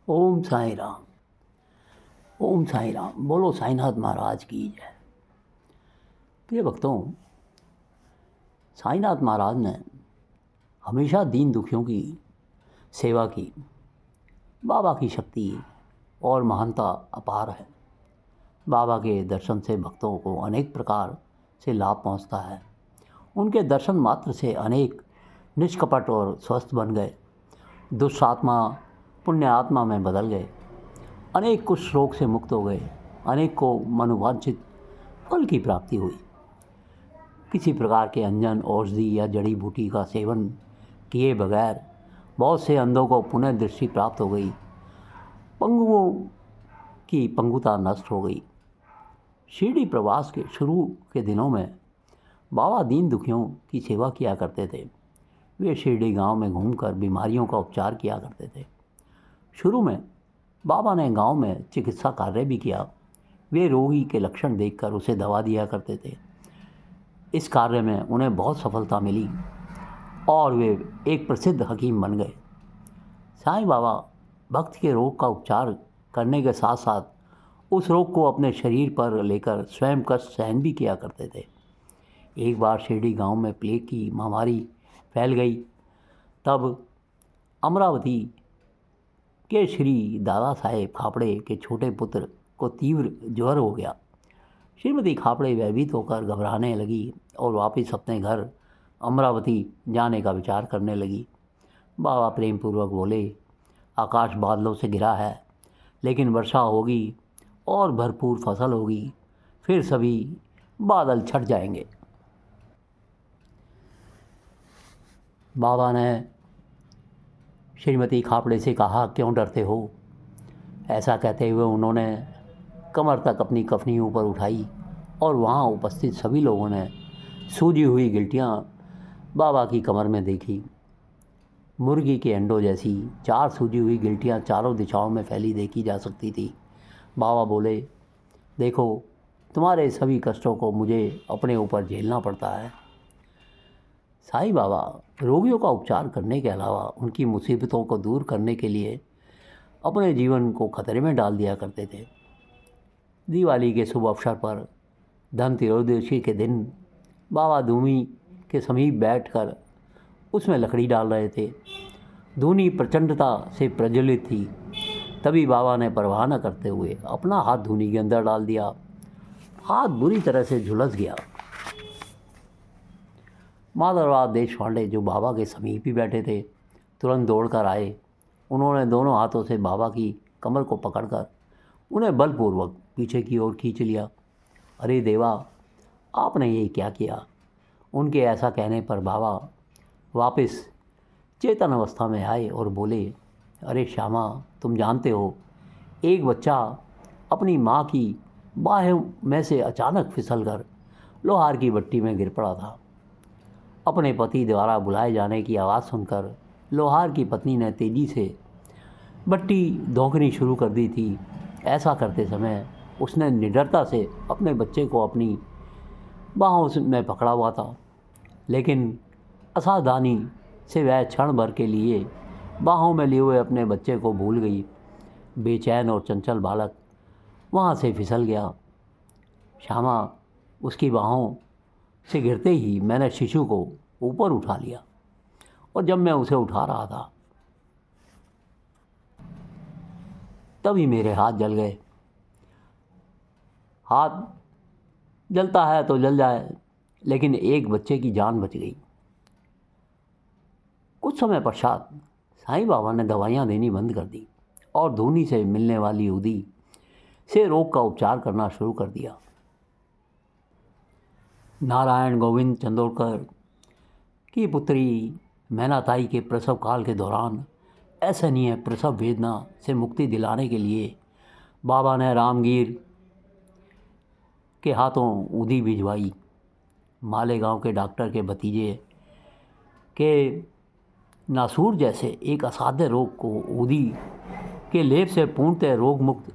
ओम साईं राम। ओम साईं राम। बोलो साईनाथ महाराज की जय। प्रिय भक्तों, साईनाथ महाराज ने हमेशा दीन दुखियों की सेवा की। बाबा की शक्ति और महानता अपार है। बाबा के दर्शन से भक्तों को अनेक प्रकार से लाभ पहुंचता है। उनके दर्शन मात्र से अनेक निष्कपट और स्वस्थ बन गए, दुष्ट आत्मा पुण्य आत्मा में बदल गए, अनेक कुछ रोग से मुक्त हो गए, अनेक को मनोवांछित फल की प्राप्ति हुई। किसी प्रकार के अंजन, औषधि या जड़ी बूटी का सेवन किए बगैर बहुत से अंधों को पुनः दृष्टि प्राप्त हो गई। पंगुओं की पंगुता नष्ट हो गई। शिरडी प्रवास के शुरू के दिनों में बाबा दीन दुखियों की सेवा किया करते थे। वे शिरडी गांव में घूमकर बीमारियों का उपचार किया करते थे। शुरू में बाबा ने गांव में चिकित्सा कार्य भी किया। वे रोगी के लक्षण देखकर उसे दवा दिया करते थे। इस कार्य में उन्हें बहुत सफलता मिली और वे एक प्रसिद्ध हकीम बन गए। साईं बाबा भक्त के रोग का उपचार करने के साथ साथ उस रोग को अपने शरीर पर लेकर स्वयं कष्ट सहन भी किया करते थे। एक बार शिरडी गांव में प्लेग की महामारी फैल गई। तब अमरावती के श्री दादा साहेब खापड़े के छोटे पुत्र को तीव्र ज्वर हो गया। श्रीमती खापड़े भयभीत होकर घबराने लगी और वापस अपने घर अमरावती जाने का विचार करने लगी। बाबा प्रेम पूर्वक बोले, आकाश बादलों से घिरा है, लेकिन वर्षा होगी और भरपूर फसल होगी, फिर सभी बादल छट जाएंगे। बाबा ने श्रीमती खापड़े से कहा, क्यों डरते हो? ऐसा कहते हुए उन्होंने कमर तक अपनी कफनी ऊपर उठाई और वहाँ उपस्थित सभी लोगों ने सूजी हुई गिल्टियाँ बाबा की कमर में देखी। मुर्गी के अंडों जैसी 4 सूजी हुई गिल्टियाँ चारों दिशाओं में फैली देखी जा सकती थी। बाबा बोले, देखो, तुम्हारे सभी कष्टों को मुझे अपने ऊपर झेलना पड़ता है। साईं बाबा रोगियों का उपचार करने के अलावा उनकी मुसीबतों को दूर करने के लिए अपने जीवन को खतरे में डाल दिया करते थे। दिवाली के शुभ अवसर पर धनतेरदशी के दिन बाबा धूनी के समीप बैठकर उसमें लकड़ी डाल रहे थे। धूनी प्रचंडता से प्रज्वलित थी। तभी बाबा ने परवाह न करते हुए अपना हाथ धूनी के अंदर डाल दिया। हाथ बुरी तरह से झुलस गया। माधवराव देशपांडे, जो बाबा के समीप ही बैठे थे, तुरंत दौड़कर आए। उन्होंने दोनों हाथों से बाबा की कमर को पकड़कर उन्हें बलपूर्वक पीछे की ओर खींच लिया। अरे देवा, आपने ये क्या किया? उनके ऐसा कहने पर बाबा वापस चेतन अवस्था में आए और बोले, अरे श्यामा, तुम जानते हो, एक बच्चा अपनी माँ की बाहों में से अचानक फिसलकर लोहार की भट्टी में गिर पड़ा था। अपने पति द्वारा बुलाए जाने की आवाज़ सुनकर लोहार की पत्नी ने तेजी से भट्टी धोखनी शुरू कर दी थी। ऐसा करते समय उसने निडरता से अपने बच्चे को अपनी बाहों में पकड़ा हुआ था, लेकिन असावधानी से वह क्षण भर के लिए बाहों में लिए हुए अपने बच्चे को भूल गई। बेचैन और चंचल बालक वहाँ से फिसल गया। श्यामा, उसकी बाहों से गिरते ही मैंने शिशु को ऊपर उठा लिया और जब मैं उसे उठा रहा था तभी मेरे हाथ जल गए। हाथ जलता है तो जल जाए, लेकिन एक बच्चे की जान बच गई। कुछ समय पश्चात साईं बाबा ने दवाइयाँ देनी बंद कर दी और धूनी से मिलने वाली उदी से रोग का उपचार करना शुरू कर दिया। नारायण गोविंद चंदोरकर की पुत्री मैनाताई के प्रसव काल के दौरान असहनीय प्रसव वेदना से मुक्ति दिलाने के लिए बाबा ने रामगीर के हाथों उदी भिजवाई। मालेगांव के डॉक्टर के भतीजे के नासूर जैसे एक असाध्य रोग को उदी के लेप से पूर्णतः रोग मुक्त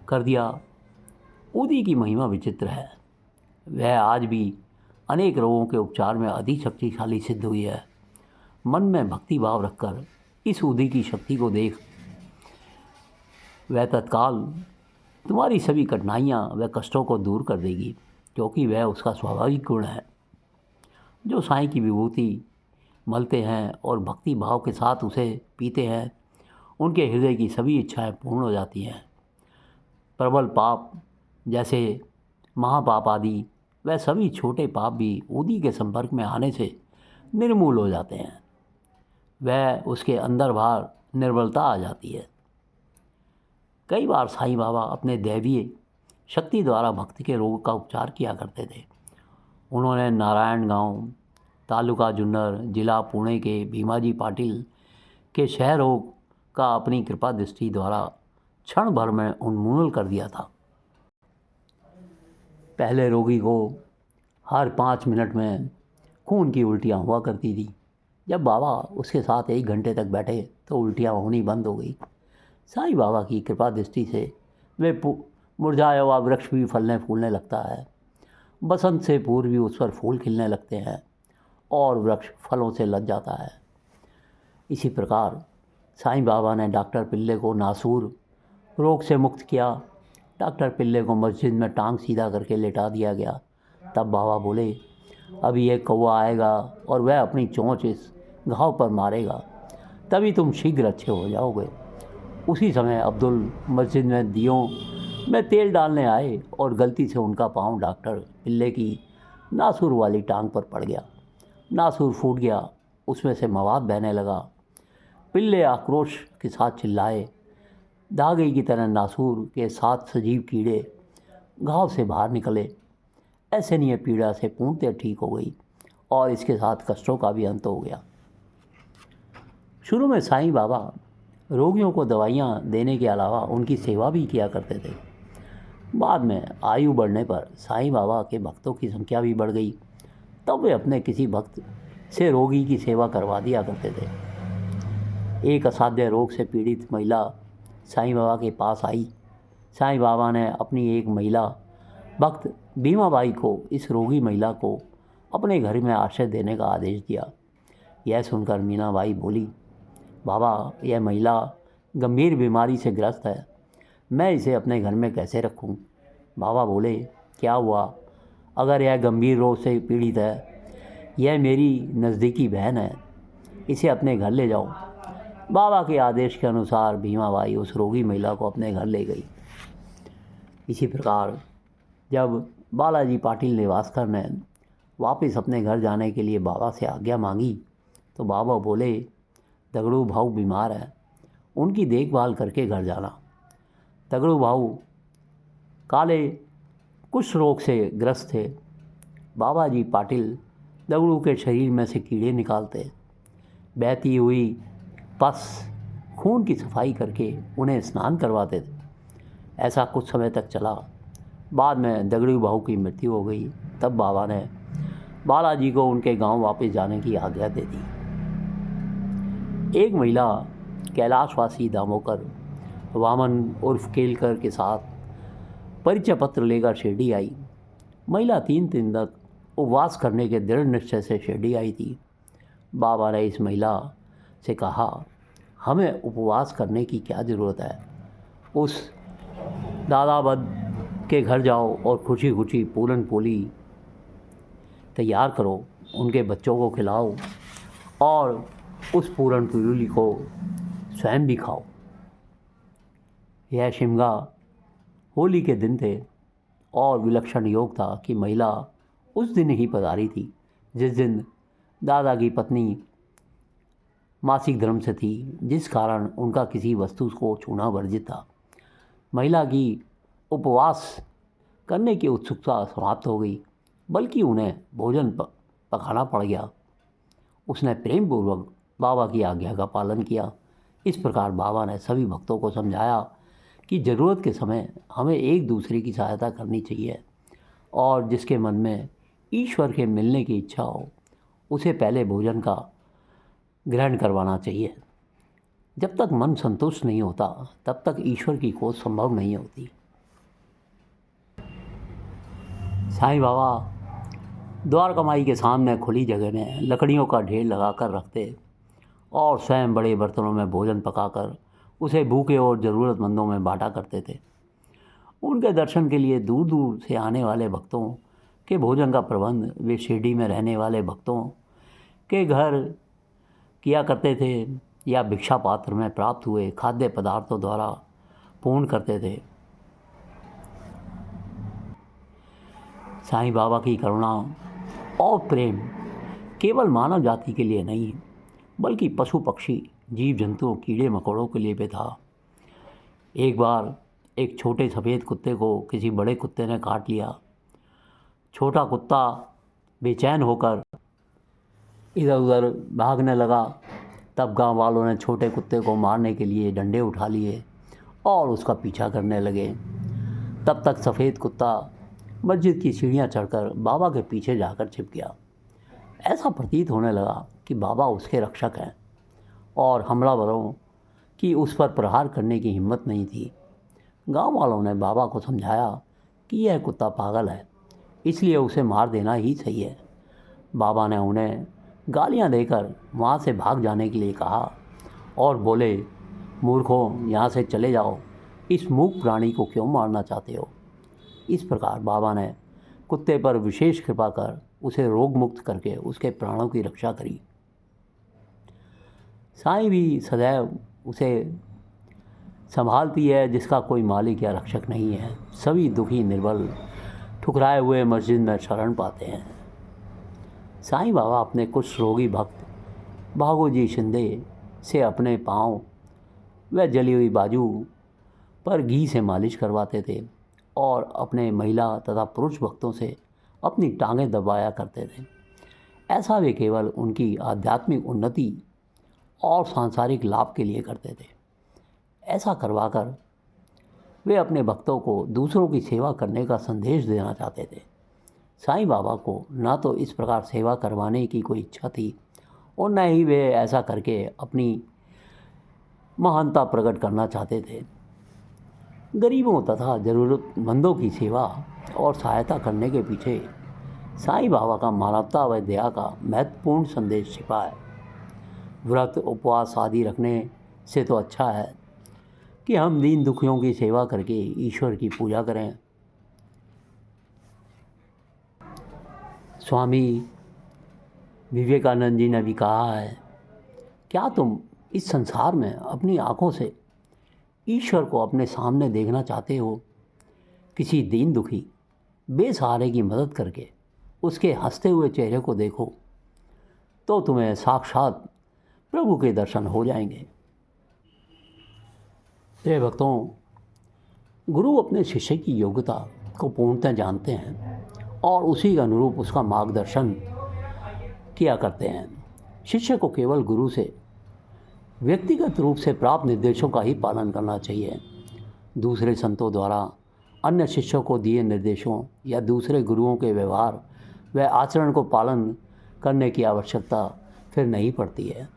कर दिया। उदी की महिमा विचित्र है। वह आज भी अनेक रोगों के उपचार में अति शक्तिशाली सिद्ध हुई है। मन में भक्ति भाव रखकर इस उदी की शक्ति को देख वह तत्काल तुम्हारी सभी कठिनाइयाँ व कष्टों को दूर कर देगी, क्योंकि वह उसका स्वाभाविक गुण है। जो साईं की विभूति मलते हैं और भक्ति भाव के साथ उसे पीते हैं, उनके हृदय की सभी इच्छाएं पूर्ण हो जाती हैं। प्रबल पाप जैसे महापाप आदि वह सभी छोटे पाप भी उदी के संपर्क में आने से निर्मूल हो जाते हैं। वह उसके अंदर बाहर निर्बलता आ जाती है। कई बार साईं बाबा अपने दैवीय शक्ति द्वारा भक्त के रोग का उपचार किया करते थे। उन्होंने नारायण गांव, तालुका जुन्नर, जिला पुणे के भीमाजी पाटिल के क्षय रोग का अपनी कृपा दृष्टि द्वारा क्षण भर में उन्मूलन कर दिया था। पहले रोगी को हर 5 मिनट में खून की उल्टियाँ हुआ करती थी। जब बाबा उसके साथ 1 घंटे तक बैठे तो उल्टियाँ होनी बंद हो गई। साईं बाबा की कृपा दृष्टि से वे मुरझाया हुआ वृक्ष भी फलने फूलने लगता है। बसंत से पूर्व भी उस पर फूल खिलने लगते हैं और वृक्ष फलों से लद जाता है। इसी प्रकार साईं बाबा ने डॉक्टर पिल्ले को नासूर रोग से मुक्त किया। डॉक्टर पिल्ले को मस्जिद में टांग सीधा करके लेटा दिया गया। तब बाबा बोले, अभी एक कौवा आएगा और वह अपनी चोंच इस घाव पर मारेगा, तभी तुम शीघ्र अच्छे हो जाओगे। उसी समय अब्दुल मस्जिद में दियों में तेल डालने आए और गलती से उनका पाँव डॉक्टर पिल्ले की नासूर वाली टांग पर पड़ गया। नासूर फूट गया, उसमें से मवाद बहने लगा। पिल्ले आक्रोश के साथ चिल्लाए। धागे की तरह नासूर के 7 सजीव कीड़े घाव से बाहर निकले। ऐसे नहीं पीड़ा से पूर्णतः ठीक हो गई और इसके साथ कष्टों का भी अंत हो गया। शुरू में साईं बाबा रोगियों को दवाइयाँ देने के अलावा उनकी सेवा भी किया करते थे। बाद में आयु बढ़ने पर साईं बाबा के भक्तों की संख्या भी बढ़ गई। तब वे अपने किसी भक्त से रोगी की सेवा करवा दिया करते थे। एक असाध्य रोग से पीड़ित महिला साईं बाबा के पास आई। साईं बाबा ने अपनी एक महिला भक्त भीमाबाई को इस रोगी महिला को अपने घर में आश्रय देने का आदेश दिया। यह सुनकर मीनाबाई बोली, बाबा, यह महिला गंभीर बीमारी से ग्रस्त है, मैं इसे अपने घर में कैसे रखूं? बाबा बोले, क्या हुआ? अगर यह गंभीर रोग से पीड़ित है, यह मेरी नज़दीकी बहन है, इसे अपने घर ले जाओ। बाबा के आदेश के अनुसार भीमाबाई उस रोगी महिला को अपने घर ले गई। इसी प्रकार जब बालाजी पाटिल नेवासकर ने वापस अपने घर जाने के लिए बाबा से आज्ञा मांगी तो बाबा बोले, दगड़ू भाऊ बीमार है, उनकी देखभाल करके घर जाना। दगड़ू भाऊ काले कुष्ठ रोग से ग्रस्त थे। बाबा जी पाटिल दगड़ू के शरीर में से कीड़े निकालते, बहती हुई पस खून की सफाई करके उन्हें स्नान करवाते थे। ऐसा कुछ समय तक चला। बाद में दगड़ू भाऊ की मृत्यु हो गई। तब बाबा ने बालाजी को उनके गांव वापस जाने की आज्ञा दे दी। एक महिला कैलाशवासी दामोकर वामन उर्फ केलकर के साथ परिचय पत्र लेकर शिरडी आई। महिला 3 दिन तक उपवास करने के दृढ़ निश्चय से शिरडी आई थी। बाबा ने इस महिला से कहा, हमें उपवास करने की क्या ज़रूरत है? उस दादाबद के घर जाओ और खुशी खुशी पूरन पोली तैयार करो, उनके बच्चों को खिलाओ और उस पूरन पोली को स्वयं भी खाओ। यह शिमगा होली के दिन थे और विलक्षण योग था कि महिला उस दिन ही पधारी थी जिस दिन दादा की पत्नी मासिक धर्म से थी, जिस कारण उनका किसी वस्तु को छूना वर्जित था। महिला की उपवास करने की उत्सुकता समाप्त हो गई, बल्कि उन्हें भोजन पकाना पड़ गया। उसने प्रेम पूर्वक बाबा की आज्ञा का पालन किया। इस प्रकार बाबा ने सभी भक्तों को समझाया कि ज़रूरत के समय हमें एक दूसरे की सहायता करनी चाहिए और जिसके मन में ईश्वर के मिलने की इच्छा हो उसे पहले भोजन का ग्रहण करवाना चाहिए। जब तक मन संतुष्ट नहीं होता तब तक ईश्वर की खोज संभव नहीं होती। साईं बाबा द्वारकामाई के सामने खुली जगह में लकड़ियों का ढेर लगाकर रखते और स्वयं बड़े बर्तनों में भोजन पकाकर उसे भूखे और ज़रूरतमंदों में बांटा करते थे। उनके दर्शन के लिए दूर दूर से आने वाले भक्तों के भोजन का प्रबंध वे शिरडी में रहने वाले भक्तों के घर किया करते थे या भिक्षा पात्र में प्राप्त हुए खाद्य पदार्थों द्वारा पूर्ण करते थे। साईं बाबा की करुणा और प्रेम केवल मानव जाति के लिए नहीं बल्कि पशु पक्षी जीव जंतुओं कीड़े मकोड़ों के लिए भी था। एक बार एक छोटे सफ़ेद कुत्ते को किसी बड़े कुत्ते ने काट लिया। छोटा कुत्ता बेचैन होकर इधर उधर भागने लगा। तब गांव वालों ने छोटे कुत्ते को मारने के लिए डंडे उठा लिए और उसका पीछा करने लगे। तब तक सफ़ेद कुत्ता मस्जिद की सीढ़ियाँ चढ़कर बाबा के पीछे जाकर छिप गया। ऐसा प्रतीत होने लगा कि बाबा उसके रक्षक हैं और हमलावरों की उस पर प्रहार करने की हिम्मत नहीं थी। गांव वालों ने बाबा को समझाया कि यह कुत्ता पागल है, इसलिए उसे मार देना ही सही है। बाबा ने उन्हें गालियां देकर वहां से भाग जाने के लिए कहा और बोले, मूर्खों, यहाँ से चले जाओ, इस मूक प्राणी को क्यों मारना चाहते हो। इस प्रकार बाबा ने कुत्ते पर विशेष कृपा कर उसे रोग मुक्त करके उसके प्राणों की रक्षा करी। साईं भी सदैव उसे संभालती है जिसका कोई मालिक या रक्षक नहीं है। सभी दुखी निर्बल ठुकराए हुए मस्जिद में शरण पाते हैं। साईं बाबा अपने कुछ रोगी भक्त भागोजी शिंदे से अपने पाँव व जली हुई बाजू पर घी से मालिश करवाते थे और अपने महिला तथा पुरुष भक्तों से अपनी टांगें दबाया करते थे। ऐसा वे केवल उनकी आध्यात्मिक उन्नति और सांसारिक लाभ के लिए करते थे। ऐसा करवाकर वे अपने भक्तों को दूसरों की सेवा करने का संदेश देना चाहते थे। साईं बाबा को न तो इस प्रकार सेवा करवाने की कोई इच्छा थी और न ही वे ऐसा करके अपनी महानता प्रकट करना चाहते थे। गरीबों तथा ज़रूरतमंदों की सेवा और सहायता करने के पीछे साईं बाबा का मानवता व दया का महत्वपूर्ण संदेश छिपा है। व्रत उपवास आदि रखने से तो अच्छा है कि हम दीन दुखियों की सेवा करके ईश्वर की पूजा करें। स्वामी विवेकानंद जी ने भी कहा है, क्या तुम इस संसार में अपनी आँखों से ईश्वर को अपने सामने देखना चाहते हो? किसी दीन दुखी बेसहारे की मदद करके उसके हंसते हुए चेहरे को देखो तो तुम्हें साक्षात प्रभु के दर्शन हो जाएंगे। प्रिय भक्तों, गुरु अपने शिष्य की योग्यता को पूर्णतः जानते हैं और उसी के अनुरूप उसका मार्गदर्शन किया करते हैं। शिष्य को केवल गुरु से व्यक्तिगत रूप से प्राप्त निर्देशों का ही पालन करना चाहिए। दूसरे संतों द्वारा अन्य शिष्यों को दिए निर्देशों या दूसरे गुरुओं के व्यवहार व आचरण को पालन करने की आवश्यकता फिर नहीं पड़ती है।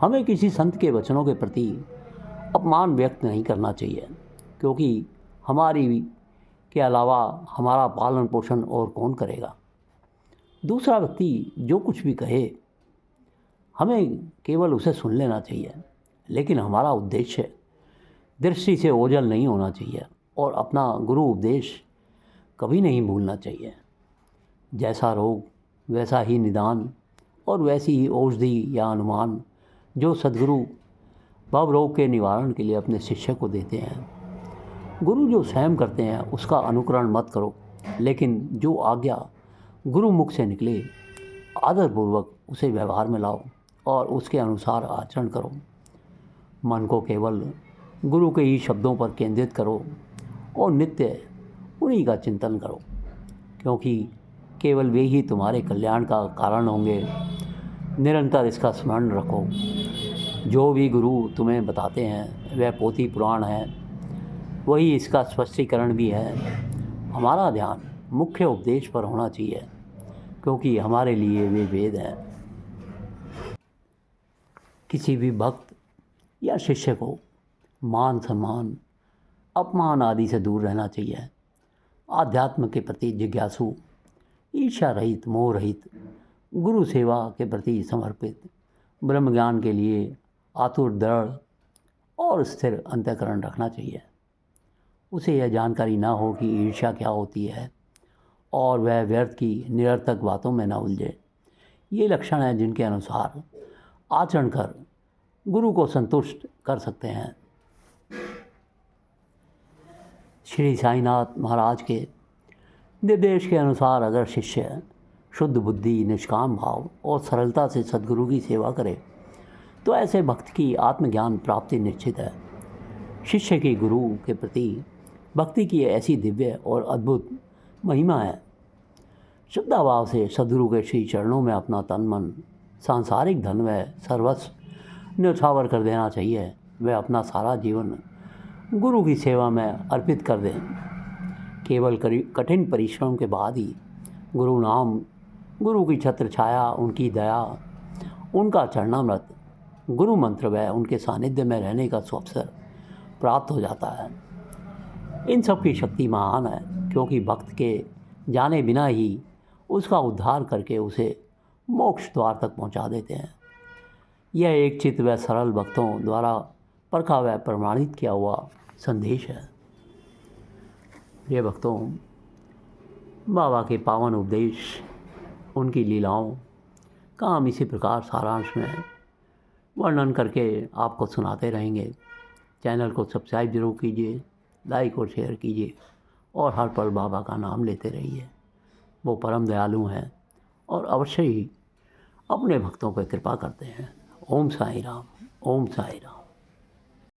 हमें किसी संत के वचनों के प्रति अपमान व्यक्त नहीं करना चाहिए, क्योंकि हमारी के अलावा हमारा पालन पोषण और कौन करेगा। दूसरा व्यक्ति जो कुछ भी कहे हमें केवल उसे सुन लेना चाहिए, लेकिन हमारा उद्देश्य दृष्टि से ओझल नहीं होना चाहिए और अपना गुरु उपदेश कभी नहीं भूलना चाहिए। जैसा रोग वैसा ही निदान और वैसी ही औषधि या अनुमान जो सद्गुरु भव रोग के निवारण के लिए अपने शिष्य को देते हैं। गुरु जो स्वयं करते हैं उसका अनुकरण मत करो, लेकिन जो आज्ञा गुरु मुख से निकले आदरपूर्वक उसे व्यवहार में लाओ और उसके अनुसार आचरण करो। मन को केवल गुरु के ही शब्दों पर केंद्रित करो और नित्य उन्हीं का चिंतन करो, क्योंकि केवल वे ही तुम्हारे कल्याण का कारण होंगे। निरंतर इसका स्मरण रखो। जो भी गुरु तुम्हें बताते हैं वह पोथी पुराण है, वही इसका स्पष्टीकरण भी है। हमारा ध्यान मुख्य उपदेश पर होना चाहिए, क्योंकि हमारे लिए वे वेद हैं। किसी भी भक्त या शिष्य को मान सम्मान अपमान आदि से दूर रहना चाहिए। आध्यात्म के प्रति जिज्ञासु, ईर्ष्या रहित, मोह रहित, गुरु सेवा के प्रति समर्पित, ब्रह्म ज्ञान के लिए आतुर, दृढ़ और स्थिर अंतःकरण रखना चाहिए। उसे यह जानकारी ना हो कि ईर्ष्या क्या होती है और वह व्यर्थ की निरर्थक बातों में न उलझे। ये लक्षण हैं जिनके अनुसार आचरण कर गुरु को संतुष्ट कर सकते हैं। श्री साईनाथ महाराज के निर्देश के अनुसार अगर शिष्य शुद्ध बुद्धि, निष्काम भाव और सरलता से सद्गुरु की सेवा करे तो ऐसे भक्त की आत्मज्ञान प्राप्ति निश्चित है। शिष्य की गुरु के प्रति भक्ति की ऐसी दिव्य और अद्भुत महिमा है। श्रद्धाभाव से सद्गुरु के श्री चरणों में अपना तन मन, सांसारिक धन व सर्वस्व न्यौछावर कर देना चाहिए। वह अपना सारा जीवन गुरु की सेवा में अर्पित कर दें। केवल कठिन परिश्रम के बाद ही गुरु नाम, गुरु की छत्र छाया, उनकी दया, उनका चरणामृत, गुरु मंत्र व उनके सानिध्य में रहने का अवसर प्राप्त हो जाता है। इन सब की शक्ति महान है, क्योंकि भक्त के जाने बिना ही उसका उद्धार करके उसे मोक्ष द्वार तक पहुंचा देते हैं। यह एक चित्त व सरल भक्तों द्वारा परखा व प्रमाणित किया हुआ संदेश है। प्रिय भक्तों, बाबा के पावन उपदेश, उनकी लीलाओं का हम इसी प्रकार सारांश में वर्णन करके आपको सुनाते रहेंगे। चैनल को सब्सक्राइब जरूर कीजिए, लाइक और शेयर कीजिए और हर पल बाबा का नाम लेते रहिए। वो परम दयालु हैं और अवश्य ही अपने भक्तों पर कृपा करते हैं। ओम साई राम, ओम साई राम।